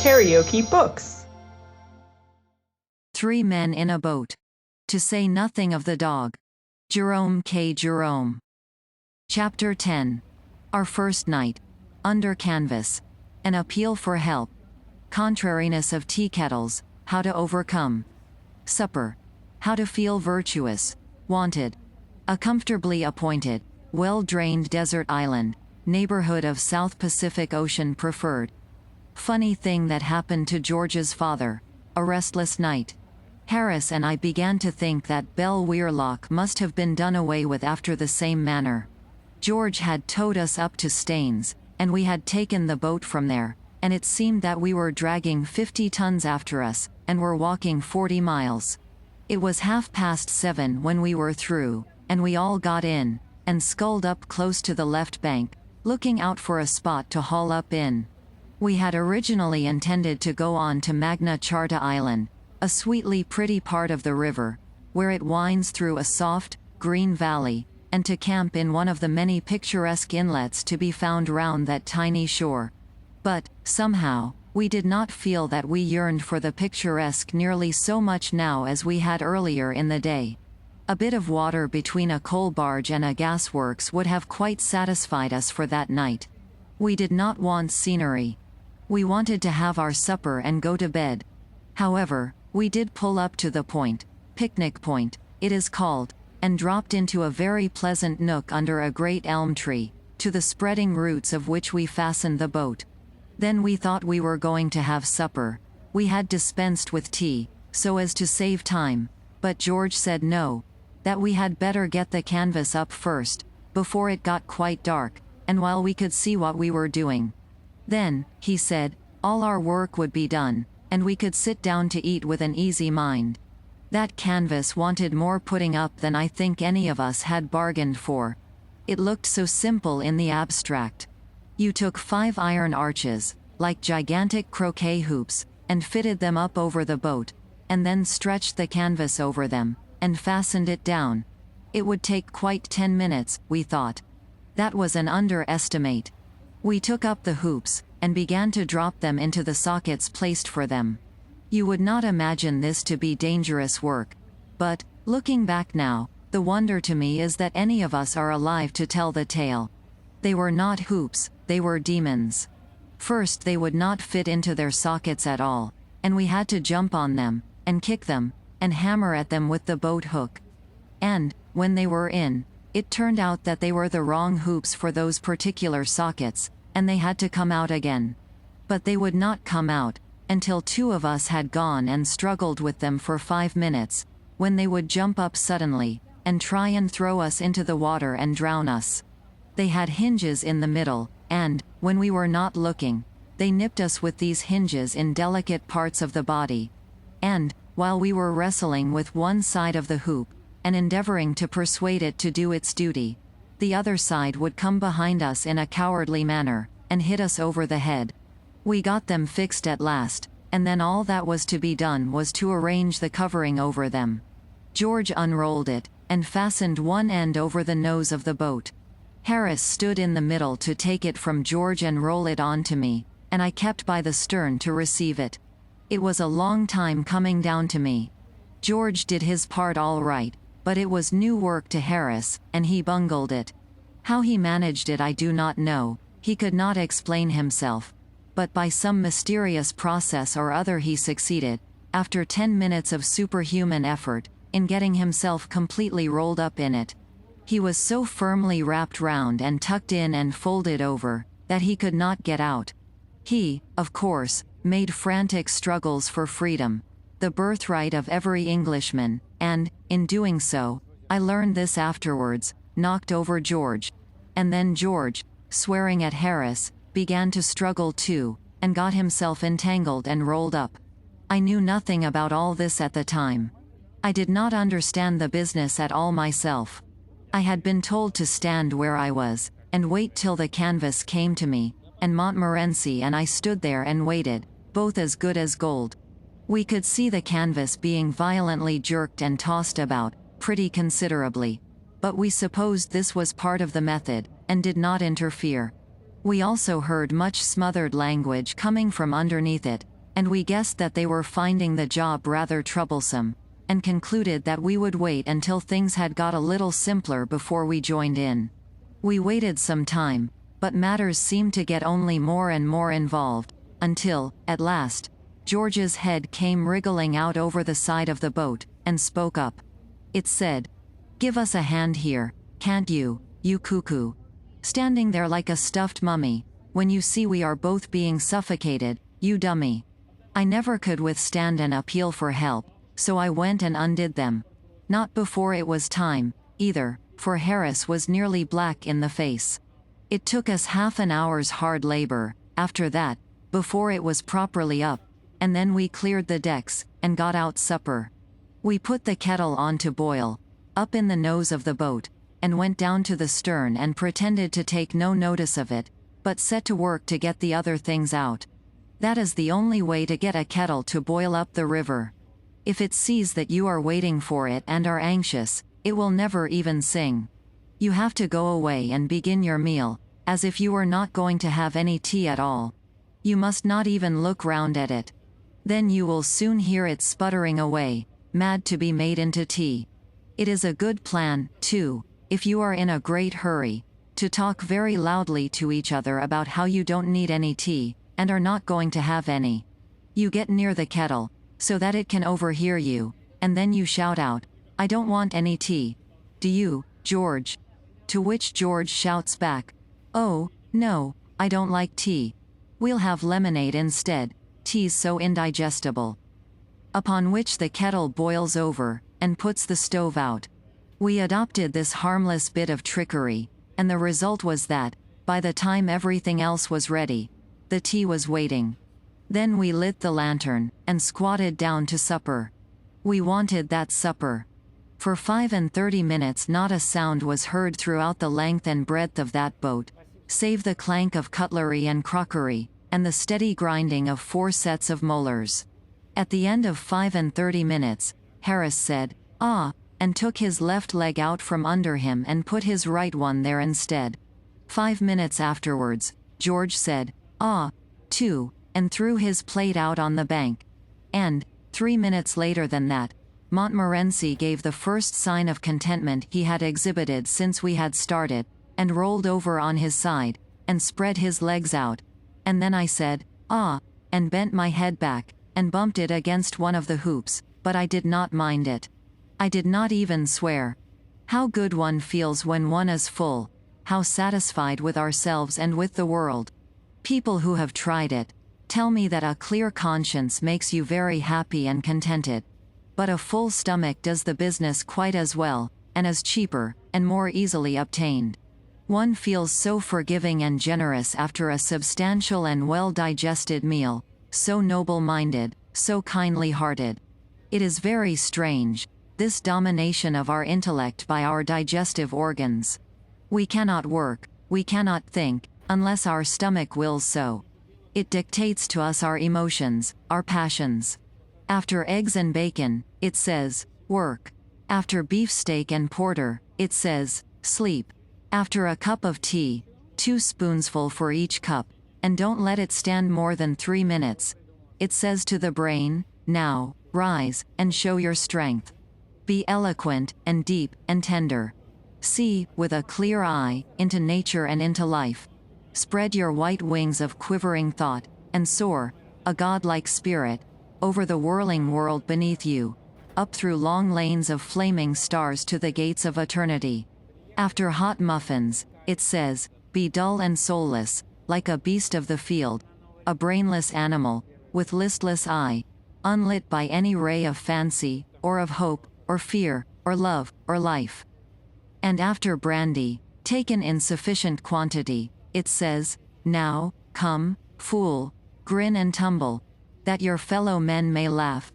KaraokeBooks. 3 Men in a Boat. To say nothing of the dog. Jerome K. Jerome. Chapter 10. Our First Night. Under Canvas. An Appeal for Help. Contrariness of Tea Kettles. How to Overcome. Supper. How to Feel Virtuous. Wanted. A comfortably appointed, well-drained desert island, neighborhood of South Pacific Ocean preferred. Funny thing that happened to George's father. A restless night. Harris and I began to think that Belle Weir Lock must have been done away with after the same manner. George had towed us up to Staines, and we had taken the boat from there, and it seemed that we were dragging 50 tons after us, and were walking 40 miles. It was 7:30 when we were through, and we all got in, and sculled up close to the left bank, looking out for a spot to haul up in. We had originally intended to go on to Magna Charta Island, a sweetly pretty part of the river, where it winds through a soft, green valley, and to camp in one of the many picturesque inlets to be found round that tiny shore. But, somehow, we did not feel that we yearned for the picturesque nearly so much now as we had earlier in the day. A bit of water between a coal barge and a gasworks would have quite satisfied us for that night. We did not want scenery. We wanted to have our supper and go to bed. However, we did pull up to the point, Picnic Point, it is called, and dropped into a very pleasant nook under a great elm tree, to the spreading roots of which we fastened the boat. Then we thought we were going to have supper. We had dispensed with tea, so as to save time, but George said no, that we had better get the canvas up first, before it got quite dark, and while we could see what we were doing. Then, he said, all our work would be done, and we could sit down to eat with an easy mind. That canvas wanted more putting up than I think any of us had bargained for. It looked so simple in the abstract. You took 5 iron arches, like gigantic croquet hoops, and fitted them up over the boat, and then stretched the canvas over them, and fastened it down. It would take quite 10 minutes, we thought. That was an underestimate. We took up the hoops, and began to drop them into the sockets placed for them. You would not imagine this to be dangerous work, but, looking back now, the wonder to me is that any of us are alive to tell the tale. They were not hoops, they were demons. First they would not fit into their sockets at all, and we had to jump on them, and kick them, and hammer at them with the boat hook. And, when they were in, it turned out that they were the wrong hoops for those particular sockets, and they had to come out again. But they would not come out, until 2 of us had gone and struggled with them for 5 minutes, when they would jump up suddenly, and try and throw us into the water and drown us. They had hinges in the middle, and, when we were not looking, they nipped us with these hinges in delicate parts of the body. And, while we were wrestling with one side of the hoop, and endeavoring to persuade it to do its duty, the other side would come behind us in a cowardly manner, and hit us over the head. We got them fixed at last, and then all that was to be done was to arrange the covering over them. George unrolled it, and fastened one end over the nose of the boat. Harris stood in the middle to take it from George and roll it on to me, and I kept by the stern to receive it. It was a long time coming down to me. George did his part all right, but it was new work to Harris, and he bungled it. How he managed it I do not know, he could not explain himself. But by some mysterious process or other he succeeded, after 10 minutes of superhuman effort, in getting himself completely rolled up in it. He was so firmly wrapped round and tucked in and folded over, that he could not get out. He, of course, made frantic struggles for freedom, the birthright of every Englishman, and, in doing so, I learned this afterwards, knocked over George. And then George, swearing at Harris, began to struggle too, and got himself entangled and rolled up. I knew nothing about all this at the time. I did not understand the business at all myself. I had been told to stand where I was, and wait till the canvas came to me, and Montmorency and I stood there and waited, both as good as gold. We could see the canvas being violently jerked and tossed about, pretty considerably. But we supposed this was part of the method, and did not interfere. We also heard much smothered language coming from underneath it, and we guessed that they were finding the job rather troublesome, and concluded that we would wait until things had got a little simpler before we joined in. We waited some time, but matters seemed to get only more and more involved, until, at last, George's head came wriggling out over the side of the boat, and spoke up. It said, "Give us a hand here, can't you, you cuckoo? Standing there like a stuffed mummy, when you see we are both being suffocated, you dummy." I never could withstand an appeal for help, so I went and undid them. Not before it was time, either, for Harris was nearly black in the face. It took us half an hour's hard labor, after that, before it was properly up, and then we cleared the decks, and got out supper. We put the kettle on to boil, up in the nose of the boat, and went down to the stern and pretended to take no notice of it, but set to work to get the other things out. That is the only way to get a kettle to boil up the river. If it sees that you are waiting for it and are anxious, it will never even sing. You have to go away and begin your meal, as if you were not going to have any tea at all. You must not even look round at it. Then you will soon hear it sputtering away, mad to be made into tea. It is a good plan, too, if you are in a great hurry, to talk very loudly to each other about how you don't need any tea, and are not going to have any. You get near the kettle, so that it can overhear you, and then you shout out, "I don't want any tea. Do you, George?" To which George shouts back, "Oh, no, I don't like tea. We'll have lemonade instead. Tea's so indigestible." Upon which the kettle boils over, and puts the stove out. We adopted this harmless bit of trickery, and the result was that, by the time everything else was ready, the tea was waiting. Then we lit the lantern, and squatted down to supper. We wanted that supper. For 35 minutes not a sound was heard throughout the length and breadth of that boat, save the clank of cutlery and crockery, and the steady grinding of 4 sets of molars. At the end of 35 minutes, Harris said, "Ah," and took his left leg out from under him and put his right one there instead. 5 minutes afterwards, George said, "Ah," too, and threw his plate out on the bank. And, 3 minutes later than that, Montmorency gave the first sign of contentment he had exhibited since we had started, and rolled over on his side, and spread his legs out, and then I said, "Ah," and bent my head back, and bumped it against one of the hoops, but I did not mind it. I did not even swear. How good one feels when one is full, how satisfied with ourselves and with the world. People who have tried it, tell me that a clear conscience makes you very happy and contented. But a full stomach does the business quite as well, and is cheaper, and more easily obtained. One feels so forgiving and generous after a substantial and well-digested meal, so noble-minded, so kindly-hearted. It is very strange, this domination of our intellect by our digestive organs. We cannot work, we cannot think, unless our stomach wills so. It dictates to us our emotions, our passions. After eggs and bacon, it says, "Work." After beefsteak and porter, it says, "Sleep." After a cup of tea, 2 spoonsful for each cup, and don't let it stand more than 3 minutes. It says to the brain, "Now, rise, and show your strength. Be eloquent, and deep, and tender. See, with a clear eye, into nature and into life. Spread your white wings of quivering thought, and soar, a godlike spirit, over the whirling world beneath you, up through long lanes of flaming stars to the gates of eternity." After hot muffins, it says, "Be dull and soulless, like a beast of the field, a brainless animal, with listless eye, unlit by any ray of fancy, or of hope, or fear, or love, or life." And after brandy, taken in sufficient quantity, it says, "Now, come, fool, grin and tumble, that your fellow men may laugh,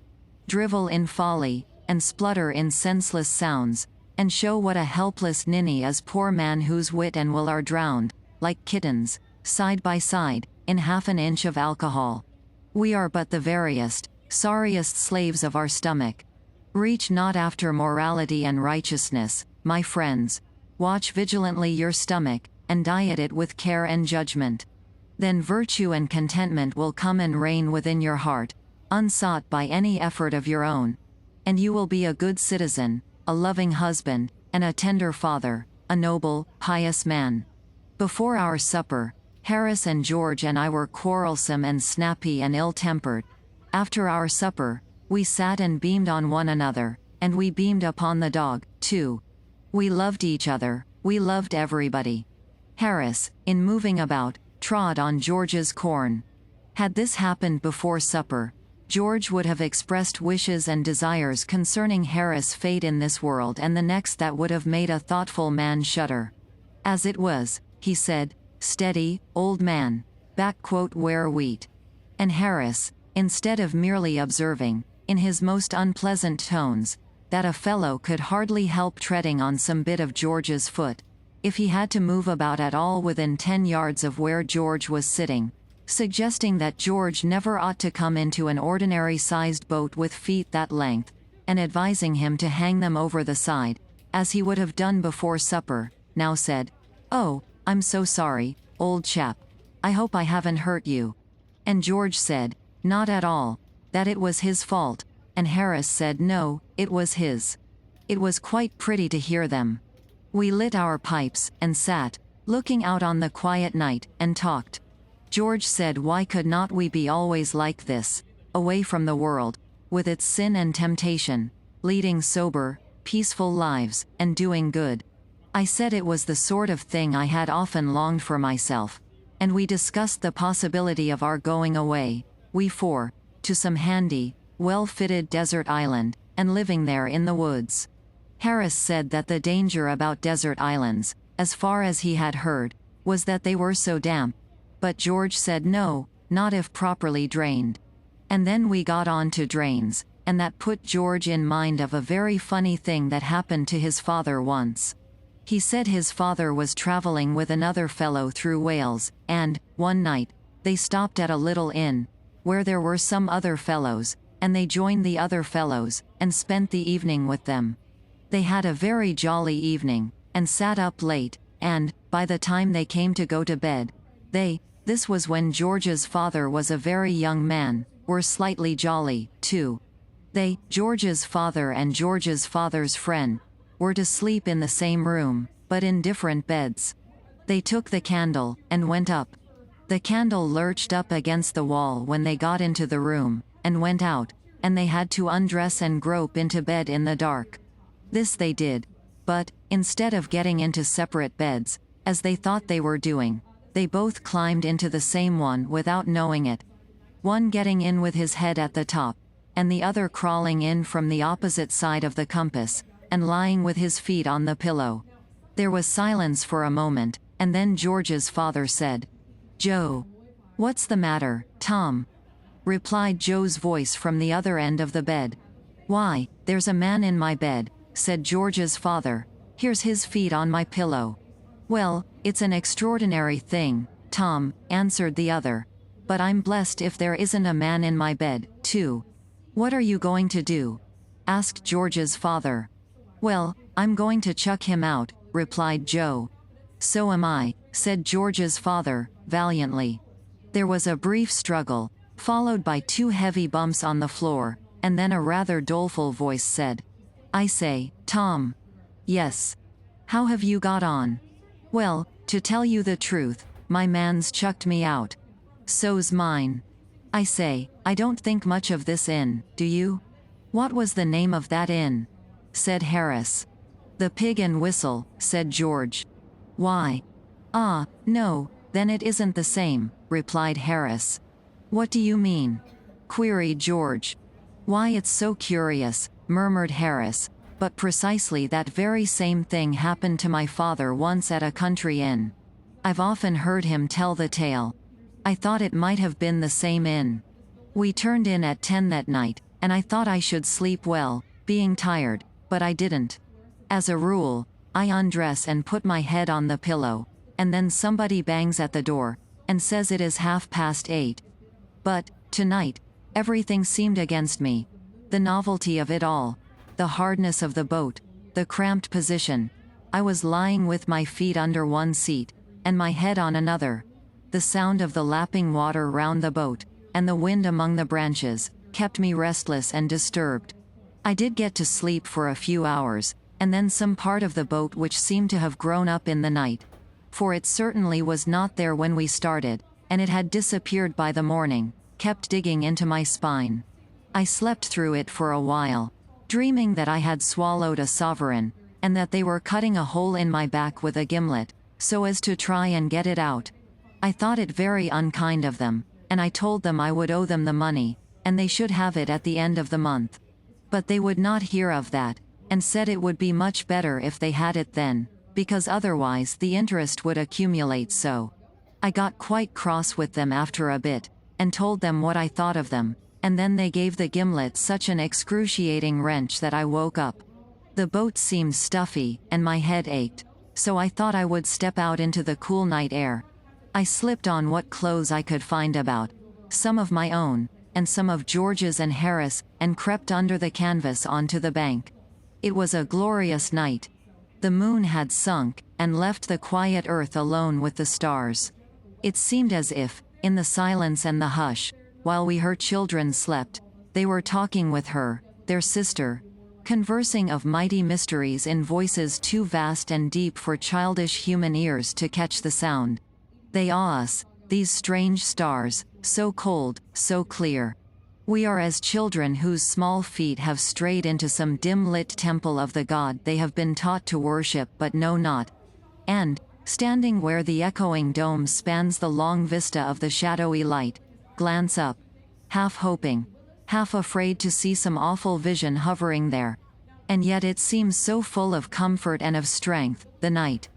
drivel in folly, and splutter in senseless sounds, and show what a helpless ninny is poor man whose wit and will are drowned, like kittens, side by side, in half an inch of alcohol. We are but the veriest, sorriest slaves of our stomach. Reach not after morality and righteousness, my friends. Watch vigilantly your stomach, and diet it with care and judgment. Then virtue and contentment will come and reign within your heart, unsought by any effort of your own. And you will be a good citizen, a loving husband, and a tender father, a noble, pious man. Before our supper, Harris and George and I were quarrelsome and snappy and ill-tempered. After our supper, we sat and beamed on one another, and we beamed upon the dog, too. We loved each other, we loved everybody. Harris, in moving about, trod on George's corn. Had this happened before supper, George would have expressed wishes and desires concerning Harris' fate in this world and the next that would have made a thoughtful man shudder. As it was, he said, "Steady, old man, where wheat." And Harris, instead of merely observing, in his most unpleasant tones, that a fellow could hardly help treading on some bit of George's foot, if he had to move about at all within 10 yards of where George was sitting, suggesting that George never ought to come into an ordinary-sized boat with feet that length, and advising him to hang them over the side, as he would have done before supper, now said, "Oh, I'm so sorry, old chap. I hope I haven't hurt you." And George said, "Not at all, that it was his fault," and Harris said no, it was his. It was quite pretty to hear them. We lit our pipes, and sat, looking out on the quiet night, and talked. George said, why could not we be always like this, away from the world, with its sin and temptation, leading sober, peaceful lives, and doing good? I said it was the sort of thing I had often longed for myself, and we discussed the possibility of our going away, we four, to some handy, well-fitted desert island, and living there in the woods. Harris said that the danger about desert islands, as far as he had heard, was that they were so damp. But George said no, not if properly drained. And then we got on to drains, and that put George in mind of a very funny thing that happened to his father once. He said his father was traveling with another fellow through Wales, and, one night, they stopped at a little inn, where there were some other fellows, and they joined the other fellows, and spent the evening with them. They had a very jolly evening, and sat up late, and, by the time they came to go to bed, this was when George's father was a very young man, were slightly jolly, too. George's father and George's father's friend, were to sleep in the same room, but in different beds. They took the candle, and went up. The candle lurched up against the wall when they got into the room, and went out, and they had to undress and grope into bed in the dark. This they did, but, instead of getting into separate beds, as they thought they were doing, they both climbed into the same one without knowing it. One getting in with his head at the top, and the other crawling in from the opposite side of the compass, and lying with his feet on the pillow. There was silence for a moment, and then George's father said, "Joe." "What's the matter, Tom?" replied Joe's voice from the other end of the bed. "Why, there's a man in my bed," said George's father. "Here's his feet on my pillow." "Well, it's an extraordinary thing, Tom," answered the other. "But I'm blessed if there isn't a man in my bed, too." "What are you going to do?" asked George's father. "Well, I'm going to chuck him out," replied Joe. "So am I," said George's father, valiantly. There was a brief struggle, followed by 2 heavy bumps on the floor, and then a rather doleful voice said, "I say, Tom." "Yes." "How have you got on?" "Well, to tell you the truth, my man's chucked me out." "So's mine." "I say, I don't think much of this inn, do you?" "What was the name of that inn?" said Harris. "The Pig and Whistle," said George. "Why?" "Ah, no, then it isn't the same," replied Harris. "What do you mean?" queried George. "Why, it's so curious," murmured Harris, "but precisely that very same thing happened to my father once at a country inn. I've often heard him tell the tale. I thought it might have been the same inn. We turned in at 10 that night, and I thought I should sleep well, being tired, but I didn't. As a rule, I undress and put my head on the pillow, and then somebody bangs at the door, and says it is 8:30. But, tonight, everything seemed against me. The novelty of it all, the hardness of the boat, the cramped position. I was lying with my feet under one seat, and my head on another. The sound of the lapping water round the boat, and the wind among the branches, kept me restless and disturbed. I did get to sleep for a few hours, and then some part of the boat which seemed to have grown up in the night. For it certainly was not there when we started, and it had disappeared by the morning, kept digging into my spine. I slept through it for a while, dreaming that I had swallowed a sovereign, and that they were cutting a hole in my back with a gimlet, so as to try and get it out. I thought it very unkind of them, and I told them I would owe them the money, and they should have it at the end of the month. But they would not hear of that, and said it would be much better if they had it then, because otherwise the interest would accumulate so. I got quite cross with them after a bit, and told them what I thought of them, and then they gave the gimlet such an excruciating wrench that I woke up. The boat seemed stuffy, and my head ached, so I thought I would step out into the cool night air. I slipped on what clothes I could find about, some of my own, and some of George's and Harris, and crept under the canvas onto the bank. It was a glorious night. The moon had sunk, and left the quiet earth alone with the stars. It seemed as if, in the silence and the hush, while we her children slept, they were talking with her, their sister, conversing of mighty mysteries in voices too vast and deep for childish human ears to catch the sound. They awe us, these strange stars, so cold, so clear. We are as children whose small feet have strayed into some dim-lit temple of the God they have been taught to worship but know not. And, standing where the echoing dome spans the long vista of the shadowy light, glance up, half hoping, half afraid to see some awful vision hovering there. And yet it seems so full of comfort and of strength, the night.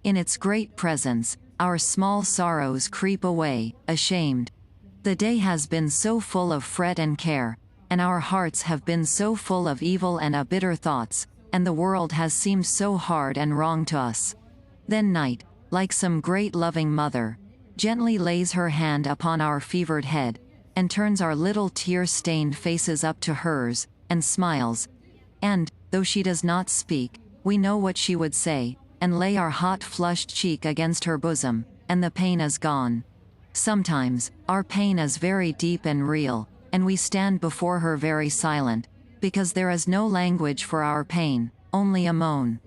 In its great presence, our small sorrows creep away, ashamed. The day has been so full of fret and care, and our hearts have been so full of evil and bitter thoughts, and the world has seemed so hard and wrong to us. Then night, like some great loving mother, gently lays her hand upon our fevered head, and turns our little tear-stained faces up to hers, and smiles. And, though she does not speak, we know what she would say, and lay our hot flushed cheek against her bosom, and the pain is gone. Sometimes, our pain is very deep and real, and we stand before her very silent, because there is no language for our pain, only a moan.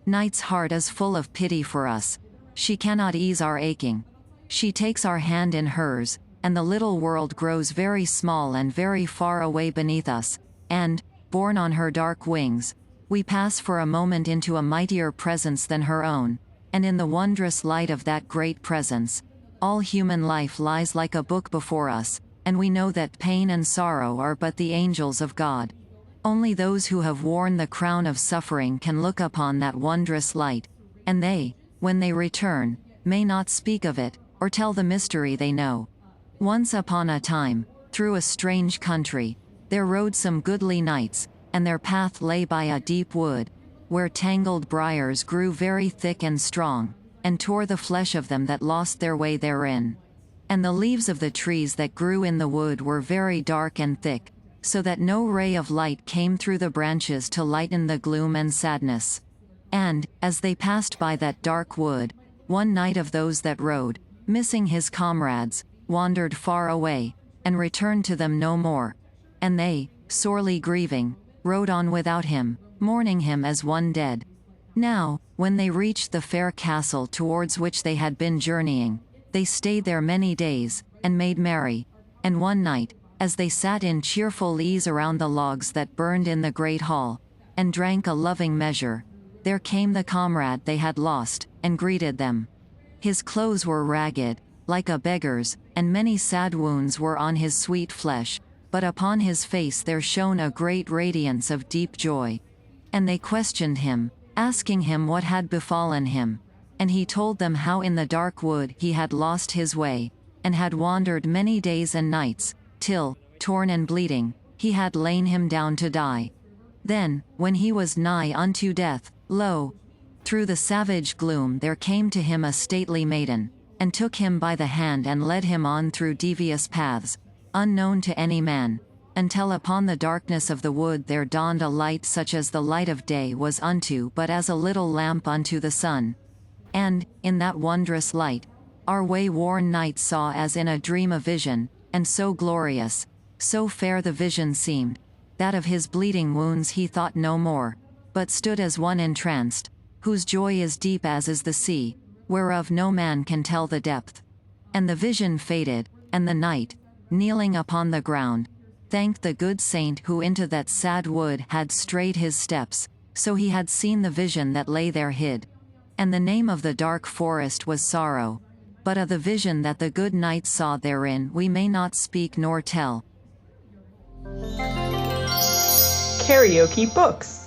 Night's heart is full of pity for us. She cannot ease our aching. She takes our hand in hers, and the little world grows very small and very far away beneath us, and, borne on her dark wings, we pass for a moment into a mightier presence than her own, and in the wondrous light of that great presence, all human life lies like a book before us, and we know that pain and sorrow are but the angels of God. Only those who have worn the crown of suffering can look upon that wondrous light, and they, when they return, may not speak of it, or tell the mystery they know. Once upon a time, through a strange country, there rode some goodly knights, and their path lay by a deep wood, where tangled briars grew very thick and strong, and tore the flesh of them that lost their way therein. And the leaves of the trees that grew in the wood were very dark and thick, so that no ray of light came through the branches to lighten the gloom and sadness. And, as they passed by that dark wood, one knight of those that rode, missing his comrades, wandered far away, and returned to them no more. And they, sorely grieving, rode on without him, mourning him as one dead. Now, when they reached the fair castle towards which they had been journeying, they stayed there many days, and made merry. And one night, as they sat in cheerful ease around the logs that burned in the great hall, and drank a loving measure, there came the comrade they had lost, and greeted them. His clothes were ragged, like a beggar's, and many sad wounds were on his sweet flesh, but upon his face there shone a great radiance of deep joy. And they questioned him, asking him what had befallen him. And he told them how in the dark wood he had lost his way, and had wandered many days and nights, till, torn and bleeding, he had lain him down to die. Then, when he was nigh unto death, lo! Through the savage gloom there came to him a stately maiden, and took him by the hand and led him on through devious paths, unknown to any man, until upon the darkness of the wood there dawned a light such as the light of day was unto but as a little lamp unto the sun. And, in that wondrous light, Our way-worn knight saw as in a dream a vision, and so glorious, so fair the vision seemed, that of his bleeding wounds he thought no more, but stood as one entranced, whose joy is deep as is the sea, whereof no man can tell the depth. And the vision faded, and the knight, kneeling upon the ground, thanked the good saint who into that sad wood had strayed his steps, so he had seen the vision that lay there hid. And the name of the dark forest was Sorrow. But of the vision that the good knight saw therein we may not speak nor tell. KaraokeBooks.